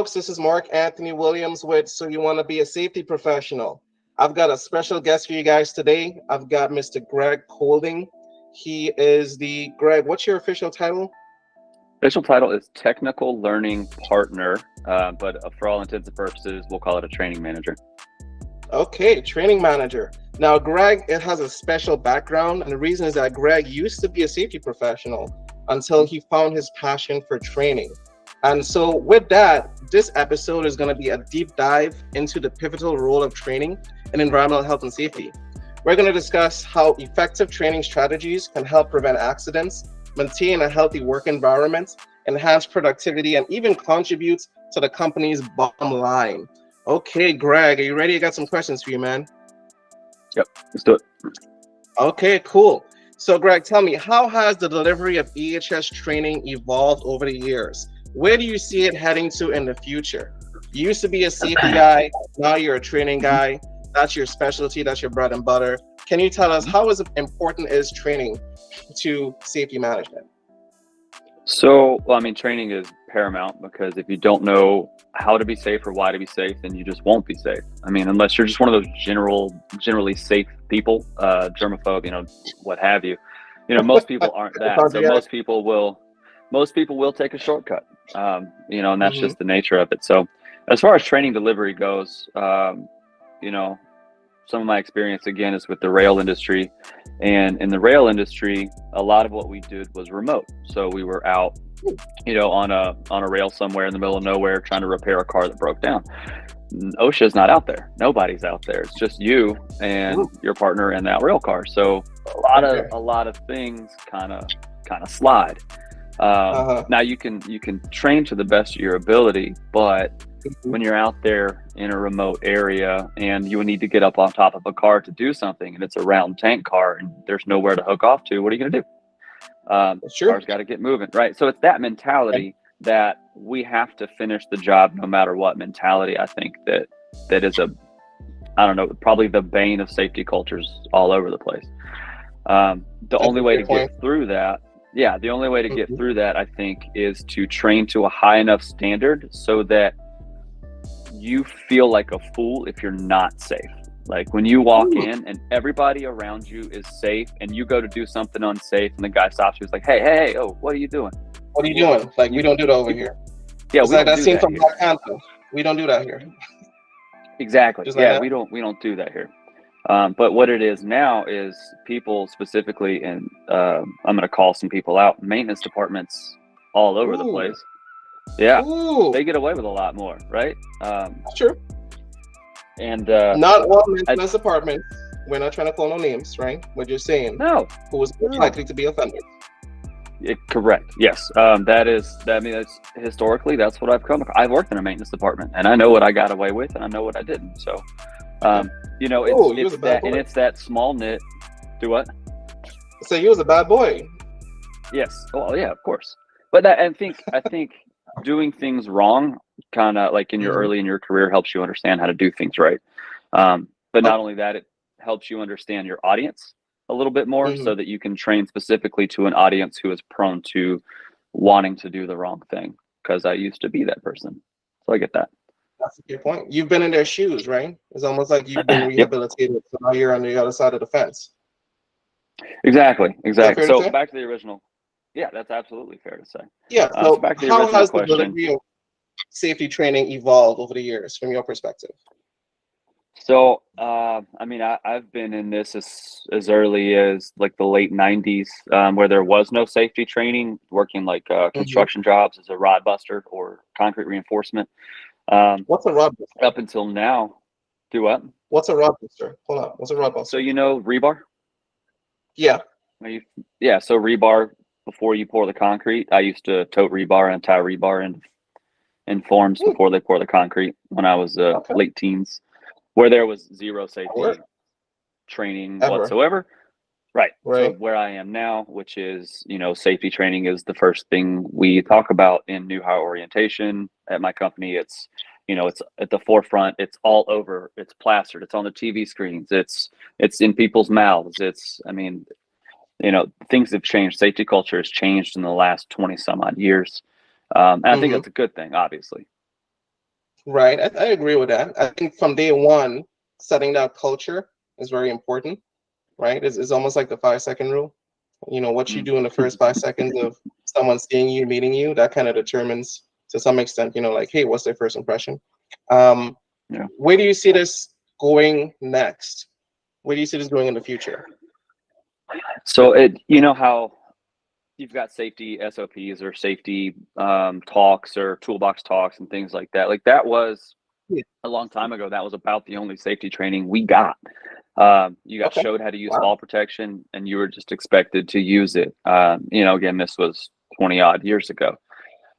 folks. This is Mark Anthony Williams with So You Want to Be a Safety Professional. I've got a special guest for you guys today. I've got Mr. Greg Holding. He is Greg, what's your official title? Official title is Technical Learning Partner, but for all intents and purposes, we'll call it a training manager. Okay, training manager. Now, Greg, it has a special background, and the reason is that Greg used to be a safety professional until he found his passion for training. And so with that, this episode is going to be a deep dive into the pivotal role of training in environmental health and safety. We're going to discuss how effective training strategies can help prevent accidents, maintain a healthy work environment, enhance productivity, and even contribute to the company's bottom line. Okay, Greg, are you ready? I got some questions for you, man. Yep, let's do it. Okay, cool. So, Greg, tell me, how has the delivery of EHS training evolved over the years? Where do you see it heading to in the future? You used to be a safety guy, now you're a training guy. That's your specialty, that's your bread and butter. Can you tell us how important is training to safety management? So, training is paramount, because if you don't know how to be safe or why to be safe, then you just won't be safe. Unless you're just one of those generally safe people, germaphobe, what have you. Most people aren't that. So most people will take a shortcut, and that's just the nature of it. So as far as training delivery goes, some of my experience, again, is with the rail industry. And in the rail industry, a lot of what we did was remote. So we were out, on a rail somewhere in the middle of nowhere trying to repair a car that broke down. OSHA's not out there. Nobody's out there. It's just you and your partner in that rail car. So a lot of things kind of slide. Now you can train to the best of your ability, but when you're out there in a remote area and you need to get up on top of a car to do something, and it's a round tank car and there's nowhere to hook off to, what are you going to do? Car's got to get moving, right? So it's that mentality that we have to finish the job no matter what mentality. I think that is probably the bane of safety cultures all over the place. The only way to get through that, I think, is to train to a high enough standard so that you feel like a fool if you're not safe. Like when you walk in and everybody around you is safe and you go to do something unsafe and the guy stops you, is like, hey, oh, what are you doing? What are you doing? Like, we don't do that over here. Yeah, we like that scene from Black Panther. We don't do that here. Exactly. Yeah, we don't do that here. But what it is now is people specifically, and I'm going to call some people out, maintenance departments all over the place. Yeah, they get away with a lot more, right? True. And not all maintenance departments. We're not trying to call no names, right? We're just saying who was likely to be offended. Correct. Yes. That's historically, that's what I've come across. I've worked in a maintenance department, and I know what I got away with, and I know what I didn't. So, it's that small knit. Do what? So you was a bad boy. Yes. Well, yeah, of course. But I think doing things wrong, kind of like early in your career, helps you understand how to do things right. But not only that, it helps you understand your audience a little bit more, so that you can train specifically to an audience who is prone to wanting to do the wrong thing. Because I used to be that person, so I get that. That's a good point. You've been in their shoes, right? It's almost like you've been rehabilitated. So now you're on the other side of the fence. Exactly. So back to the original. Yeah, that's absolutely fair to say. Yeah. So back to the how has the delivery of safety training evolved over the years from your perspective? So, I've been in this as early as like the late 90s, where there was no safety training, working like construction jobs as a rod buster or concrete reinforcement. What's a rod buster? Up until now. Do what? What's a rod buster? Hold on. What's a rod buster? So rebar? Yeah. So rebar, before you pour the concrete, I used to tote rebar and tie rebar in forms before they pour the concrete when I was late teens, where there was zero safety training whatsoever. Right. So where I am now, which is, safety training is the first thing we talk about in new hire orientation at my company. It's, it's at the forefront. It's all over. It's plastered. It's on the TV screens. It's in people's mouths. Things have changed. Safety culture has changed in the last 20 some odd years. And I think that's a good thing, obviously. Right. I agree with that. I think from day one, setting that culture is very important, right? It's almost like the 5 second rule. You know, what you Mm. do in the first 5 seconds of someone seeing you, meeting you, that kind of determines to some extent, you know, like, hey, what's their first impression? Um, Yeah. where do you see this going next? Where do you see this going in the future? So you know how you've got safety SOPs or safety talks or toolbox talks and things like that. Like that was Yeah. a long time ago. That was about the only safety training we got. You got Okay. showed how to use Wow. fall protection, and you were just expected to use it. You know, again, this was 20 odd years ago,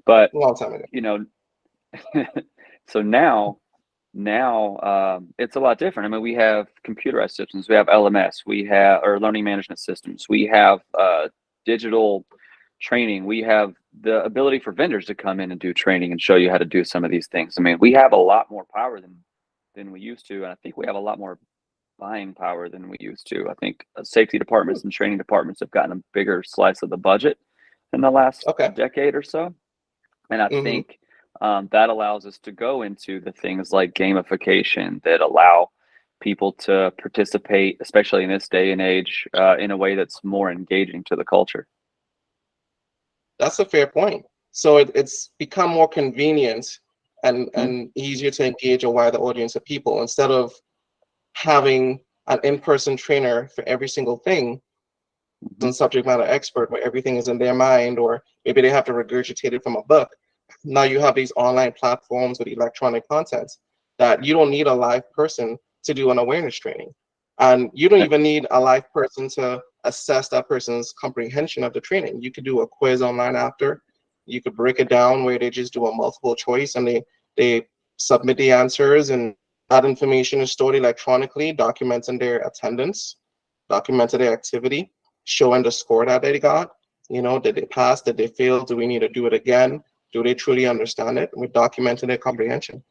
but A long time ago. you know, so now it's a lot different. I mean, we have computerized systems, we have LMS, we have or learning management systems, we have digital training, we have the ability for vendors to come in and do training and show you how to do some of these things. I mean, we have a lot more power than we used to, and I think we have a lot more buying power than we used to. I think safety Hmm. departments and training departments have gotten a bigger slice of the budget in the last Okay. decade or so. And I Mm-hmm. think that allows us to go into the things like gamification that allow people to participate, especially in this day and age, in a way that's more engaging to the culture. That's a fair point. So it's become more convenient Mhm. and easier to engage a wider audience of people instead of having an in-person trainer for every single thing Mhm. and subject matter expert where everything is in their mind, or maybe they have to regurgitate it from a book. Now you have these online platforms with electronic content that you don't need a live person to do an awareness training. And you don't Yeah. even need a live person to assess that person's comprehension of the training. You could do a quiz online after. You could break it down where they just do a multiple choice and they submit the answers, and that information is stored electronically, documenting their attendance, documenting their activity, showing the score that they got. You know, did they pass? Did they fail? Do we need to do it again? Do they truly understand it? We're documenting their comprehension.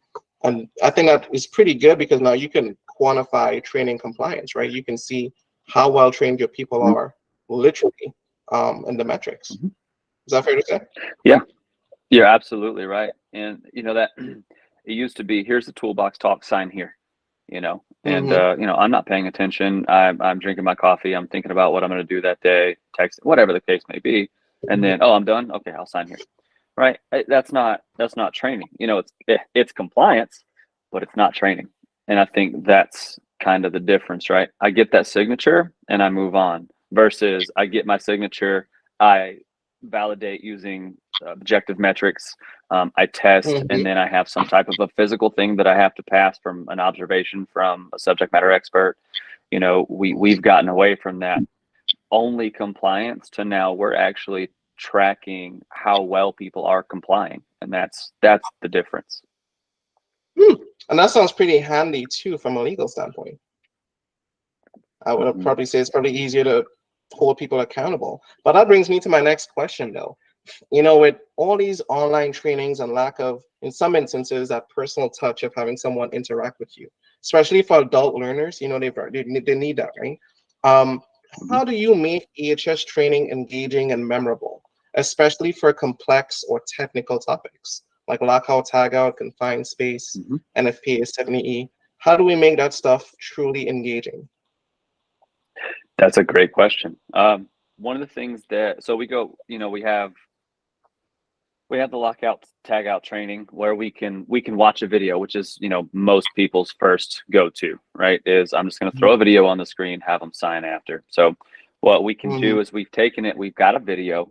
And I think that is pretty good because now you can quantify training compliance, right? You can see how well trained your people Mhm. are literally in the metrics. Mhm. Is that fair to say? Yeah. You're absolutely right. And you know that it used to be here's the toolbox talk, sign here, you know. And Mm-hmm. you know, I'm not paying attention. I'm drinking my coffee, I'm thinking about what I'm gonna do that day, text, whatever the case may be. And then, oh, I'm done. Okay, I'll sign here. Right? That's not training. You know, it's compliance, but it's not training. And I think that's kind of the difference, right? I get that signature and I move on versus I get my signature, I validate using objective metrics, I test, and Mm-hmm. then I have some type of a physical thing that I have to pass from an observation from a subject matter expert. You know, we've gotten away from that only compliance to now we're actually tracking how well people are complying, and that's the difference. Hmm. And that sounds pretty handy too from a legal standpoint. I would Hmm. probably say it's probably easier to hold people accountable. But that brings me to my next question though. You know, with all these online trainings and lack of, in some instances, that personal touch of having someone interact with you, especially for adult learners, you know, they need that, right? Um, Hmm. how do you make EHS training engaging and memorable, especially for complex or technical topics like lockout, tag out, confined space, Hmm. NFPA 70E? How do we make that stuff truly engaging? That's a great question. One of the things that so we go, you know, we have the lockout tag out training where we can watch a video, which is you know most people's first go to, right? Is I'm just going to throw a video on the screen, have them sign after. So what we can Mm-hmm. do is we've taken it, we've got a video,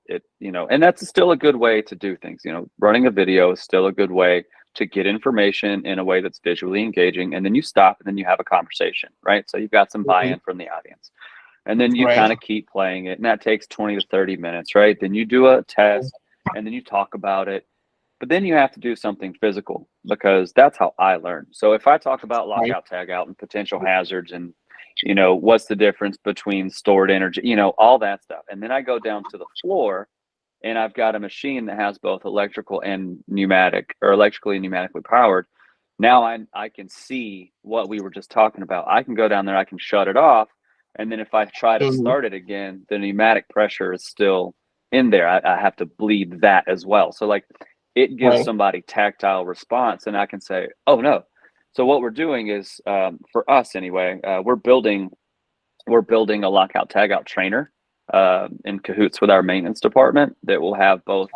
it you know, and that's still a good way to do things. You know, running a video is still a good way to get information in a way that's visually engaging, and then you stop and then you have a conversation, right? So you've got some Mm-hmm. buy-in from the audience. And then you Right. kind of keep playing it, and that takes 20 to 30 minutes, right? Then you do a test and then you talk about it. But then you have to do something physical because that's how I learn. So if I talk about Right. lockout, tag out, and potential hazards, and you know what's the difference between stored energy, you know all that stuff, and then I go down to the floor and I've got a machine that has both electrical and pneumatic, or electrically and pneumatically powered. Now I can see what we were just talking about. I can go down there, I can shut it off, and then if I try to Mm-hmm. start it again, the pneumatic pressure is still in there. I have to bleed that as well. So like it gives somebody tactile response, and I can say, oh no. So what we're doing is, for us anyway, we're building a lockout tag out trainer in cahoots with our maintenance department that will have both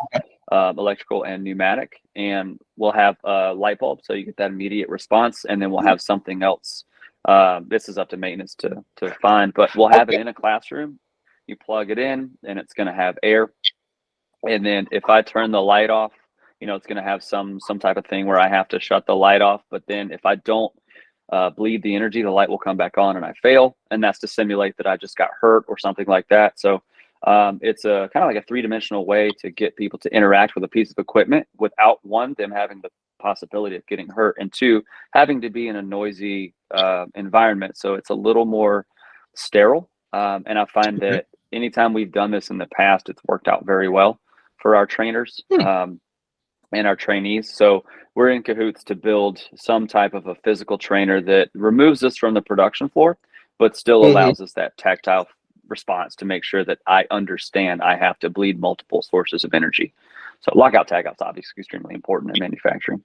electrical and pneumatic, and we'll have a light bulb so you get that immediate response, and then we'll have something else. This is up to maintenance to find, but we'll have it in a classroom. You plug it in and it's going to have air, and then if I turn the light off, it's going to have some type of thing where I have to shut the light off. But then if I don't bleed the energy, the light will come back on and I fail, and that's to simulate that I just got hurt or something like that. So it's a kind of like a three-dimensional way to get people to interact with a piece of equipment without, one, them having the possibility of getting hurt, and two, having to be in a noisy environment. So it's a little more sterile. And I find that anytime we've done this in the past, it's worked out very well for our trainers and our trainees. So we're in cahoots to build some type of a physical trainer that removes us from the production floor, but still allows us that tactile response to make sure that I understand I have to bleed multiple sources of energy. So lockout tag out is obviously extremely important in manufacturing.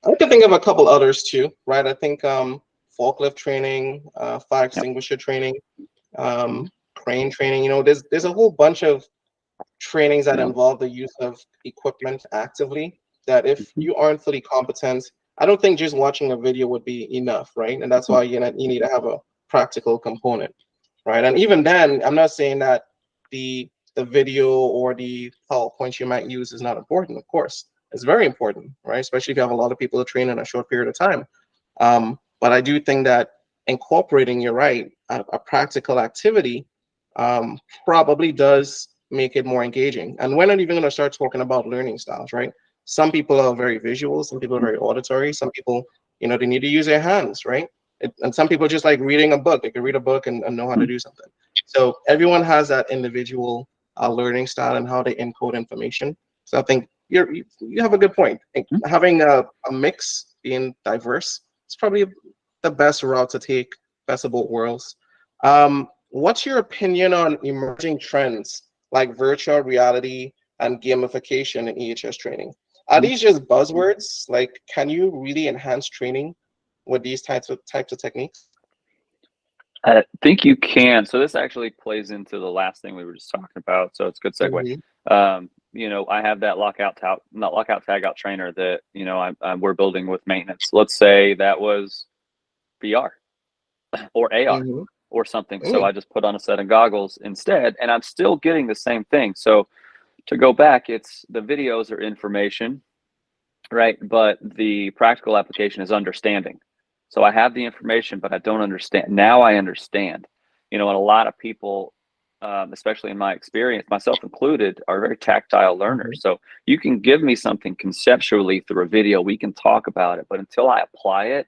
I can think of a couple others too, right? I think forklift training, fire extinguisher training, crane training. There's a whole bunch of trainings that involve the use of equipment actively, that if you aren't fully competent, I don't think just watching a video would be enough, right? And that's why you need to have a practical component, right? And even then, I'm not saying that the video or the PowerPoint you might use is not important. Of course, it's very important, right? Especially if you have a lot of people to train in a short period of time. But I do think that incorporating, you're right, a practical activity probably does make it more engaging. And we're not even going to start talking about learning styles, right? Some people are very visual, some people are very auditory, some people, they need to use their hands, right? And some people just like reading a book. They can read a book and know how to do something. So everyone has that individual learning style and how they encode information. So I think you have a good point. Having a mix, being diverse, is probably the best route to take, best of both worlds. What's your opinion on emerging trends like virtual reality and gamification in EHS training? Are these just buzzwords? Like, can you really enhance training with these types of techniques? I think you can. So this actually plays into the last thing we were just talking about. So it's a good segue. I have that lockout tag out trainer that we're building with maintenance. Let's say that was VR or AR or something. So I just put on a set of goggles instead, and I'm still getting the same thing. So to go back, it's the videos are information, right? But the practical application is understanding. So I have the information, but I don't understand. Now I understand. And a lot of people, especially in my experience, myself included, are very tactile learners. So you can give me something conceptually through a video, we can talk about it, but until I apply it,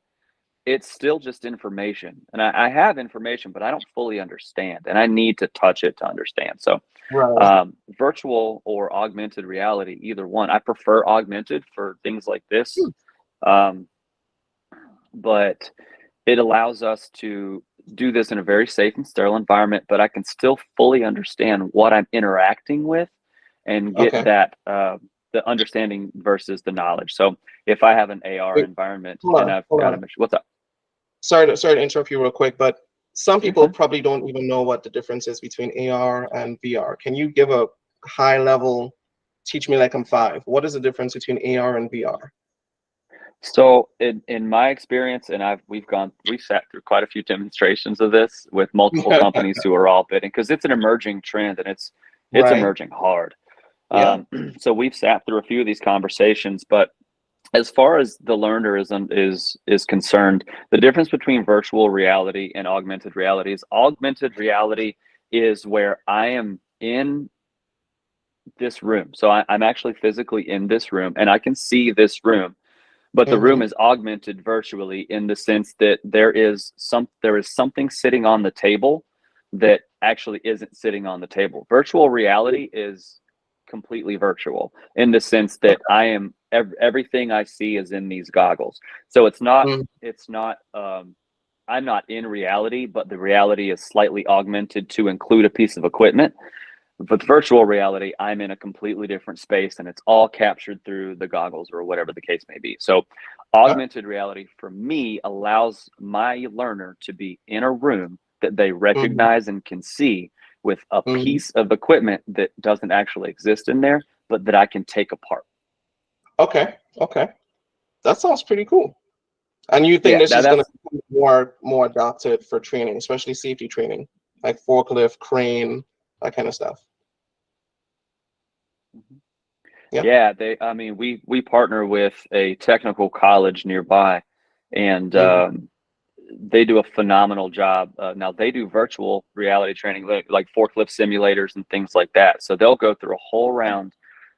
it's still just information. And I have information, but I don't fully understand, and I need to touch it to understand. So virtual or augmented reality, either one. I prefer augmented for things like this. But it allows us to do this in a very safe and sterile environment, but I can still fully understand what I'm interacting with and get that the understanding versus the knowledge. So if I have an AR environment and I've got a mission, what's up? Sorry to interrupt you real quick, but some people probably don't even know what the difference is between AR and VR. Can you give a high level, teach me like I'm 5? What is the difference between AR and VR? So in my experience, and we've sat through quite a few demonstrations of this with multiple companies who are all bidding, because it's an emerging trend and it's emerging hard. So we've sat through a few of these conversations, but as far as the learner is concerned, the difference between virtual reality and augmented reality is where I am in this room. So I'm actually physically in this room and I can see this room, but the room is augmented virtually in the sense that there is something sitting on the table that actually isn't sitting on the table. Virtual reality is completely virtual in the sense that I am everything I see is in these goggles. So it's not I'm not in reality, but the reality is slightly augmented to include a piece of equipment. With virtual reality, I'm in a completely different space and it's all captured through the goggles or whatever the case may be. So augmented reality for me allows my learner to be in a room that they Mm-hmm. recognize and can see with a Mm-hmm. piece of equipment that doesn't actually exist in there, but that I can take apart. Okay. Okay. That sounds pretty cool. And you think Yeah, this is going to that's be more adapted for training, especially safety training, like forklift, crane, that kind of stuff. Yeah. yeah. I mean, we partner with a technical college nearby, and Mm-hmm. they do a phenomenal job. Now they do virtual reality training, like forklift simulators and things like that. So they'll go through a whole round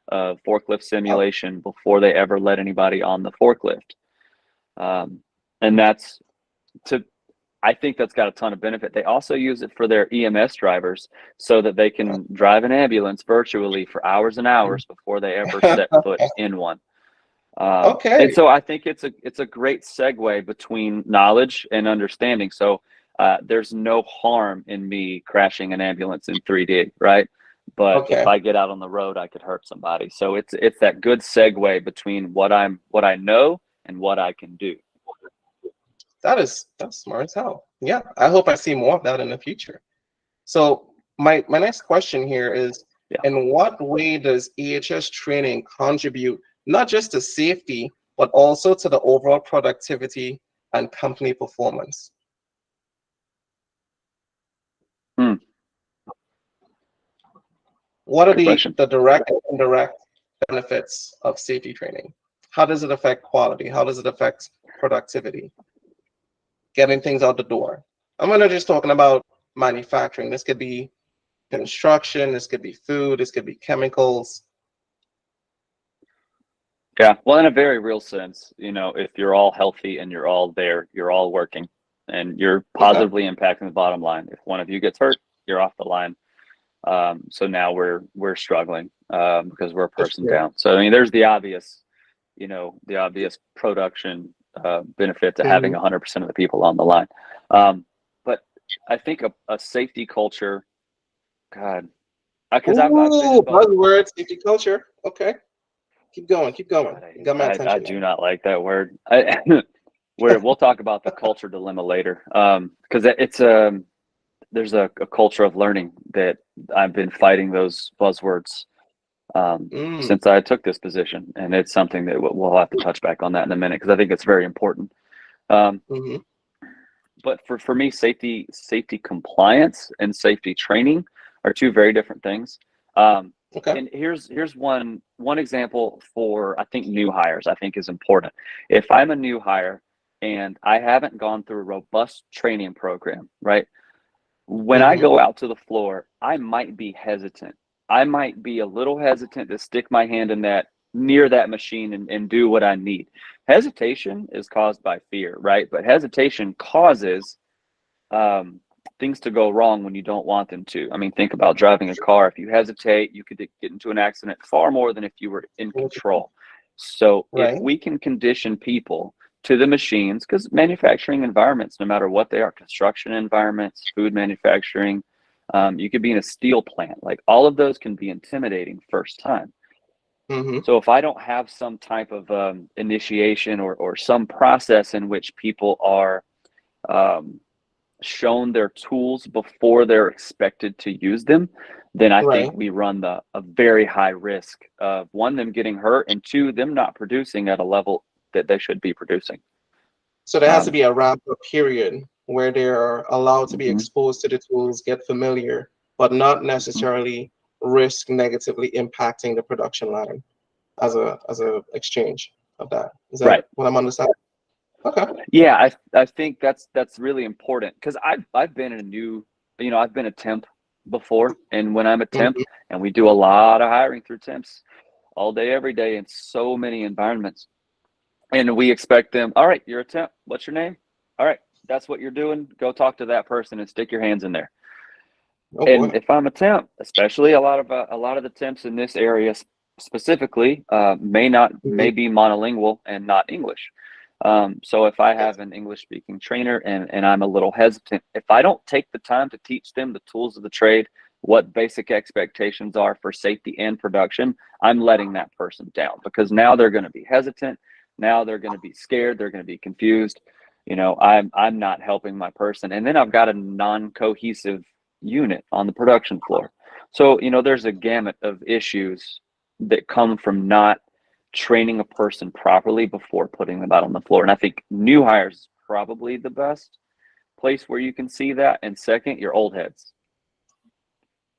of forklift Oh, simulation before they ever let anybody on the forklift. And that's to, I think that's got a ton of benefit. They also use it for their EMS drivers so that they can drive an ambulance virtually for hours and hours before they ever set foot in one. And okay. so I think it's a great segue between knowledge and understanding. So there's no harm in me crashing an ambulance in 3D, right? But if Okay. I get out on the road, I could hurt somebody. So it's that good segue between what I know and what I can do. That's smart as hell. Yeah. I hope I see more of that in the future. So my next question here is, Yeah. in what way does EHS training contribute not just to safety, but also to the overall productivity and company performance? Hmm, What are good question. the direct and indirect benefits of safety training? How does it affect quality? How does it affect productivity? Getting things out the door. I'm not just talking about manufacturing. This could be construction, this could be food, this could be chemicals. Yeah. Well, in a very real sense, if you're all healthy and you're all there, you're all working and you're Okay. positively impacting the bottom line. If one of you gets hurt, you're off the line. So now we're struggling because we're a That's person true. down. So I mean, there's the obvious production benefit to having Mhm. 100% of the people on the line. But I think a safety culture, God, because I've been Ooh, involved. buzzword, safety culture. Okay. Keep going, keep going. God, You got my I attention now. do not like that word. We'll talk about the culture dilemma later because there's a culture of learning that I've been fighting those buzzwords Mm, since I took this position, and it's something that we'll have to touch back on that in a minute because I think it's very important. Um, hmm. but for me, safety compliance and safety training are two very different things. Okay. And here's one example for I think new hires I think is important. If I'm a new hire and I haven't gone through a robust training program, right? When I Hmm. go out to the floor, I might be hesitant. I might be a little hesitant to stick my hand in that near that machine and do what I need. Hesitation is caused by fear, right? But hesitation causes things to go wrong when you don't want them to. I mean, think about driving a car. If you hesitate, you could get into an accident far more than if you were in control. So if Right. we can condition people to the machines, because manufacturing environments, no matter what they are, construction environments, food manufacturing, you could be in a steel plant. Like all of those can be intimidating first time. Hmm. So if I don't have some type of initiation or some process in which people are um, shown their tools before they're expected to use them, then I Right. think we run a very high risk of one, them getting hurt, and two, them not producing at a level that they should be producing. So there has to Um, be a ramp up period where they're allowed to be mhm, exposed to the tools, get familiar, but not mhm. necessarily risk negatively impacting the production line as a exchange of that. Is that Right. what I'm understanding? Okay. Yeah, I think that's really important because I've been in a new, I've been a temp before, and when I'm a temp, Hmm. and we do a lot of hiring through temps all day, every day in so many environments. And we expect them, all right, you're a temp. What's your name? All right, that's what you're doing. Go talk to that person and stick your hands in there. Oh And boy. if I'm a temp, especially a lot of the temps in this area specifically may Hmm. be monolingual and not English. So if I have an English speaking trainer and I'm a little hesitant, if I don't take the time to teach them the tools of the trade, what basic expectations are for safety and production, I'm letting that person down, because now they're going to be hesitant. Now they're going to be scared. They're going to be confused. I'm not helping my person. And then I've got a non-cohesive unit on the production floor. So, there's a gamut of issues that come from not training a person properly before putting them out on the floor. And I think new hires is probably the best place where you can see that. And second, your old heads,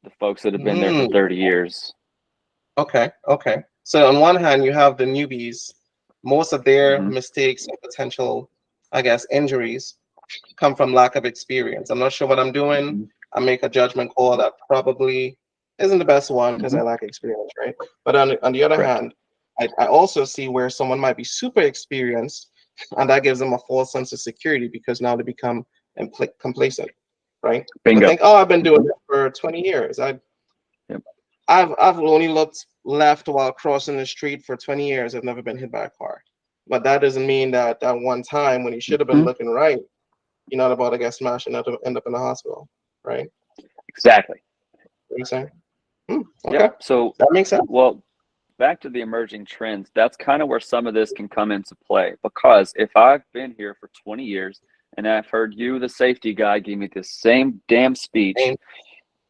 the folks that have been there for 30 years. Okay. So on one hand, you have the newbies. Most of their mistakes and potential, I guess, injuries come from lack of experience. I'm not sure what I'm doing. I make a judgment call that probably isn't the best one because I lack experience, right? But on the other hand, I also see where someone might be super experienced, and that gives them a false sense of security because now they become complacent, right? Bingo. They think, oh, I've been doing it for 20 years. I've only looked left while crossing the street for 20 years. I've never been hit by a car. But that doesn't mean that one time when you should have been looking right, you're not about to get smashed and end up in the hospital, right? Exactly. What are you saying? Okay. Yep. So that makes sense. Well, back to the emerging trends, that's kind of where some of this can come into play, because if I've been here for 20 years and I've heard you, the safety guy, give me the same damn speech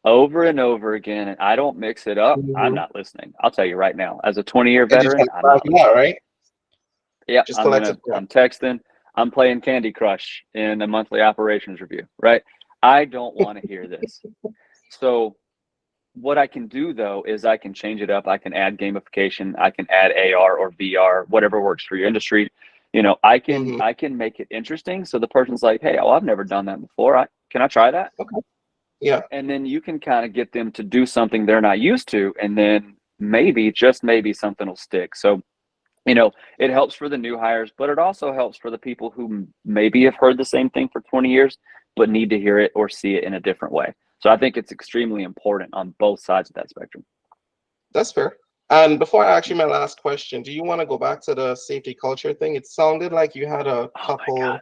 over and over again, and I don't mix it up, I'm not listening. I'll tell you right now, as a 20-year veteran, I'm not listening. Right? Yeah, I'm texting, I'm playing Candy Crush in a monthly operations review, right? I don't want to hear this. So what I can do though is I can change it up. I can add gamification. I can add AR or VR, whatever works for your industry. I can make it interesting. So the person's like, hey, I've never done that before. Can I try that? Okay. Yeah. And then you can kind of get them to do something they're not used to. And then maybe, just maybe, something will stick. So, it helps for the new hires, but it also helps for the people who maybe have heard the same thing for 20 years, but need to hear it or see it in a different way. So I think it's extremely important on both sides of that spectrum. That's fair. And before I ask you my last question, do you want to go back to the safety culture thing? It sounded like you had a couple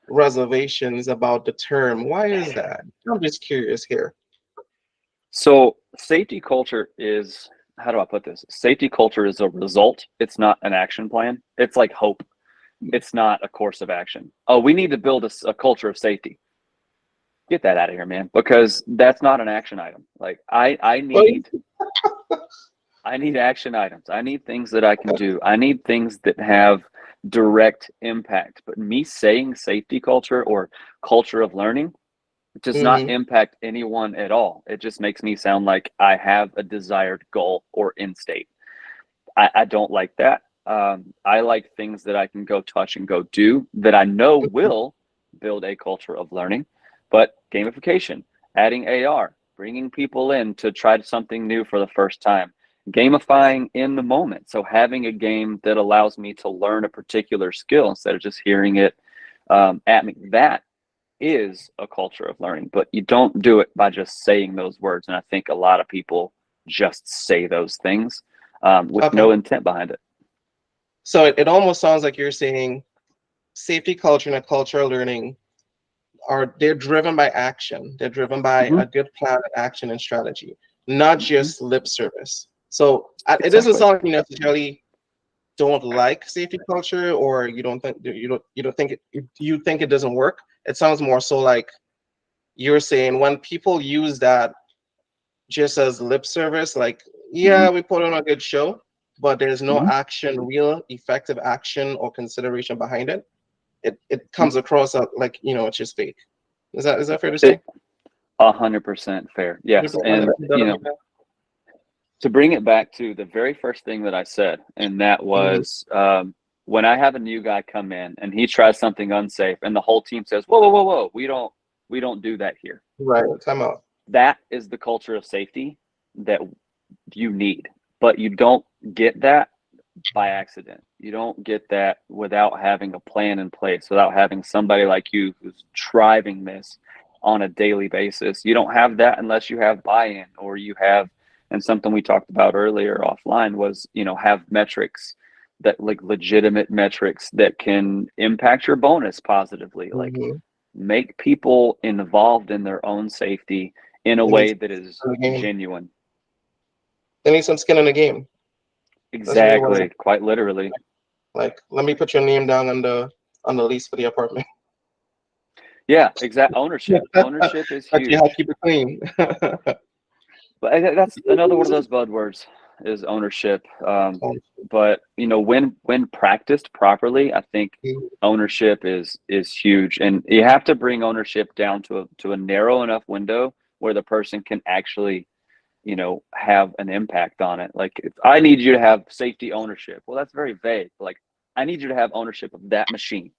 reservations about the term. Why is that? I'm just curious here. So safety culture is, how do I put this? Safety culture is a result. It's not an action plan. It's like hope. It's not a course of action. Oh, we need to build a culture of safety. Get that out of here, man, because that's not an action item. Like I need action items. I need things that I can do. I need things that have direct impact. But me saying safety culture or culture of learning does not impact anyone at all. It just makes me sound like I have a desired goal or end state. I don't like that. I like things that I can go touch and go do that I know will build a culture of learning. But gamification, adding AR, bringing people in to try something new for the first time, gamifying in the moment. So having a game that allows me to learn a particular skill instead of just hearing it at me, that is a culture of learning. But you don't do it by just saying those words. And I think a lot of people just say those things with no intent behind it. So it almost sounds like you're saying safety culture and a culture of learning they're driven by action. They're driven by a good plan of action and strategy, not just lip service. So it doesn't sound like you necessarily don't like safety culture, or you think it doesn't work. It sounds more so like you're saying when people use that just as lip service, like, we put on a good show, but there's no action, real effective action or consideration behind it. It comes across like, it's just fake. Is that fair to say? 100% fair. Yes. And to bring it back to the very first thing that I said, and that was when I have a new guy come in and he tries something unsafe and the whole team says, whoa, we don't do that here. Right. Time out. That is the culture of safety that you need, but you don't get that by accident. You don't get that without having a plan in place, without having somebody like you who's driving this on a daily basis. You don't have that unless you have buy-in, or you have, and something we talked about earlier offline was, have metrics that, like, legitimate metrics that can impact your bonus positively. Like, make people involved in their own safety in a They way need that is skin in the game. genuine. They need some skin in the game. That's really what Exactly, quite literally. like. Let me put your name down on the lease for the apartment. Yeah, exact ownership. Ownership is But you have to huge. keep it clean. But that's another one of those buzzwords is ownership. But you know, when practiced properly, I think ownership is huge, and you have to bring ownership down to a narrow enough window where the person can actually, you know, have an impact on it. Like, if I need you to have safety ownership, well, that's very vague. Like, I need you to have ownership of that machine.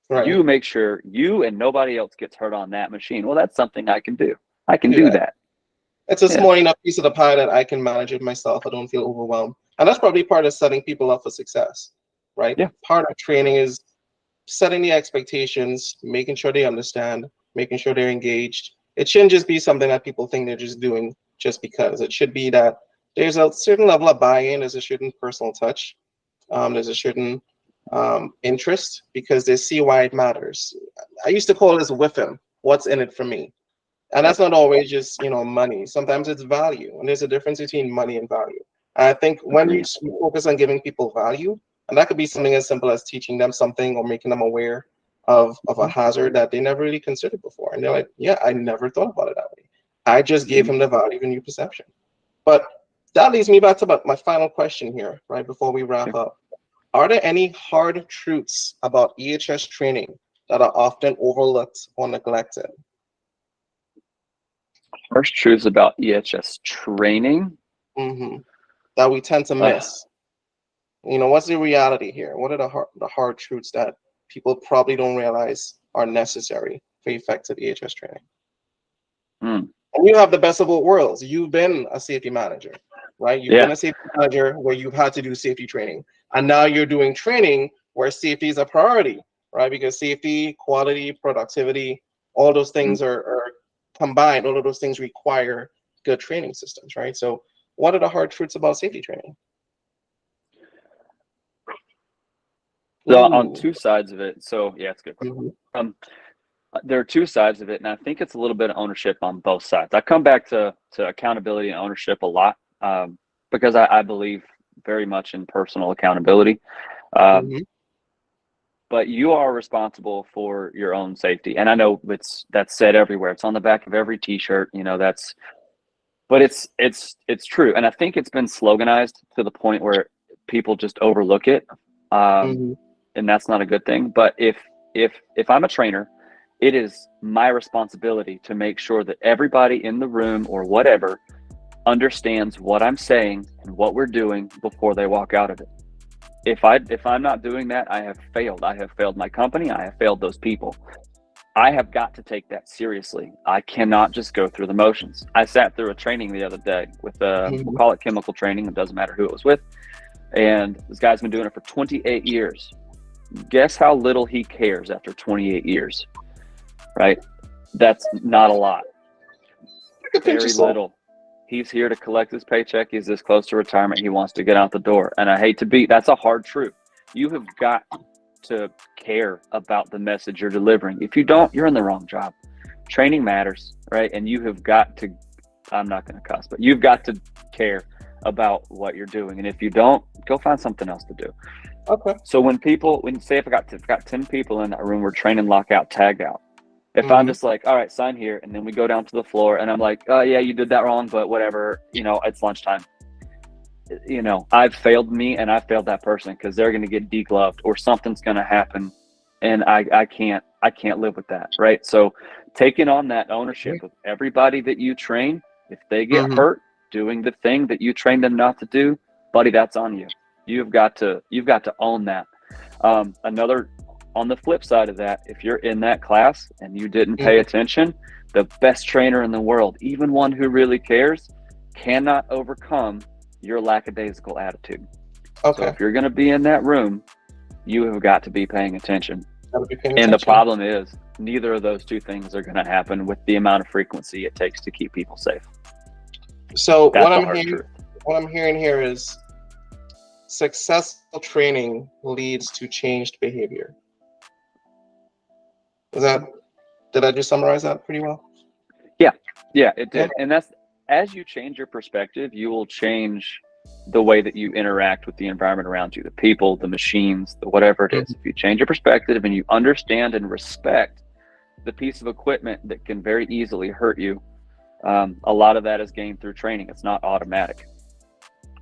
Right. You make sure you and nobody else gets hurt on that machine. Well, that's something I can do. I can Do do that. that. It's a Yeah. small enough piece of the pie that I can manage it myself. I don't feel overwhelmed. And that's probably part of setting people up for success, right? Yeah. Part of training is setting the expectations, making sure they understand, making sure they're engaged. It shouldn't just be something that people think they're just doing just because. It should be that there's a certain level of buy-in, there's a certain personal touch, there's a certain interest because they see why it matters. I used to call this whiffing. What's in it for me? And that's not always just, you know, money. Sometimes it's value, and there's a difference between money and value. And I think when you focus on giving people value, and that could be something as simple as teaching them something or making them aware of a hazard that they never really considered before, and they're like, yeah, I never thought about it that way. I just gave him the value of a new perception. But that leads me back to my final question here, right before we wrap up. Are there any hard truths about EHS training that are often overlooked or neglected? Harsh truths about EHS training That we tend to miss. You know, what's the reality here? What are the hard truths that people probably don't realize are necessary for effective EHS training? And you have the best of both worlds. You've been a safety manager, right? You've been a safety manager where you've had to do safety training. And now you're doing training where safety is a priority, right? Because safety, quality, productivity, all those things are combined. All of those things require good training systems, right? So what are the hard truths about safety training? So on two sides of it. So yeah, it's a good question. There are two sides of it, and I think it's a little bit of ownership on both sides. I come back to accountability and ownership a lot because I believe very much in personal accountability. But you are responsible for your own safety, and I know that's said everywhere. It's on the back of every T-shirt. You know, but it's true, and I think it's been sloganized to the point where people just overlook it, and that's not a good thing. But if I'm a trainer, it is my responsibility to make sure that everybody in the room or whatever understands what I'm saying and what we're doing before they walk out of it. If I'm not doing that, I have failed. I have failed my company. I have failed those people. I have got to take that seriously. I cannot just go through the motions. I sat through a training the other day with we'll call it chemical training. It doesn't matter who it was with. And this guy's been doing it for 28 years. Guess how little he cares after 28 years, right? That's not a lot. Very little. He's here to collect his paycheck. He's this close to retirement. He wants to get out the door. And I hate to be, that's a hard truth. You have got to care about the message you're delivering. If you don't, you're in the wrong job. Training matters, right? And you have got to, I'm not going to cuss, but you've got to care about what you're doing. And if you don't, go find something else to do. Okay. So when say if I got 10 people in that room, we're training Lockout Tag Out. If I'm just like, all right, sign here, and then we go down to the floor, and I'm like, oh yeah, you did that wrong, but whatever, you know, it's lunchtime. You know, I've failed me, and I failed that person because they're going to get degloved or something's going to happen, and I can't live with that, right? So taking on that ownership of everybody that you train, if they get hurt doing the thing that you trained them not to do, buddy, that's on you. You've got to own that. Another. On the flip side of that, if you're in that class and you didn't pay attention, the best trainer in the world, even one who really cares, cannot overcome your lackadaisical attitude. Okay. So if you're going to be in that room, you have got to be paying attention. And the problem is neither of those two things are going to happen with the amount of frequency it takes to keep people safe. So what I'm hearing here is successful training leads to changed behavior. Did I just summarize that pretty well? Yeah. Yeah, it Yeah. did. And that's, as you change your perspective, you will change the way that you interact with the environment around you, the people, the machines, the whatever it is. Mhm. If you change your perspective and you understand and respect the piece of equipment that can very easily hurt you, a lot of that is gained through training. It's not automatic.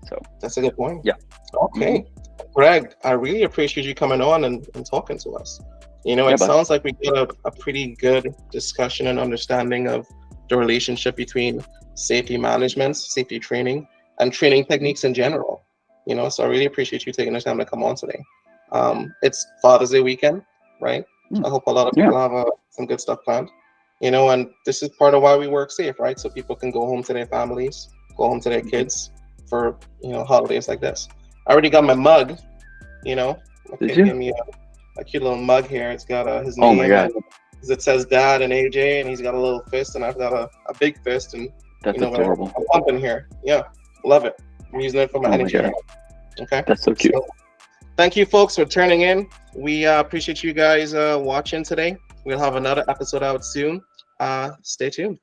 So That's a good point. yeah. Okay. Greg, I really appreciate you coming on and talking to us. You know, Yeah, it bud. sounds like we got a pretty good discussion and understanding of the relationship between safety management, safety training, and training techniques in general. You know, so I really appreciate you taking the time to come on today. It's Father's Day weekend, right? Mm. I hope a lot of Yeah. people have some good stuff planned. You know, and this is part of why we work safe, right? So people can go home to their families, go home to their kids for, you know, holidays like this. I already got my mug, you know. My Did kid you? gave me a cute little mug here. It's got his Oh my name, God. and it says Dad and AJ, and he's got a little fist, and I've got a big fist, and That's you know, adorable. I'm pumping here. Yeah, love it. I'm using it for my Oh my energy. God. Okay. That's so cute. So, thank you, folks, for turning in. We appreciate you guys watching today. We'll have another episode out soon. Stay tuned.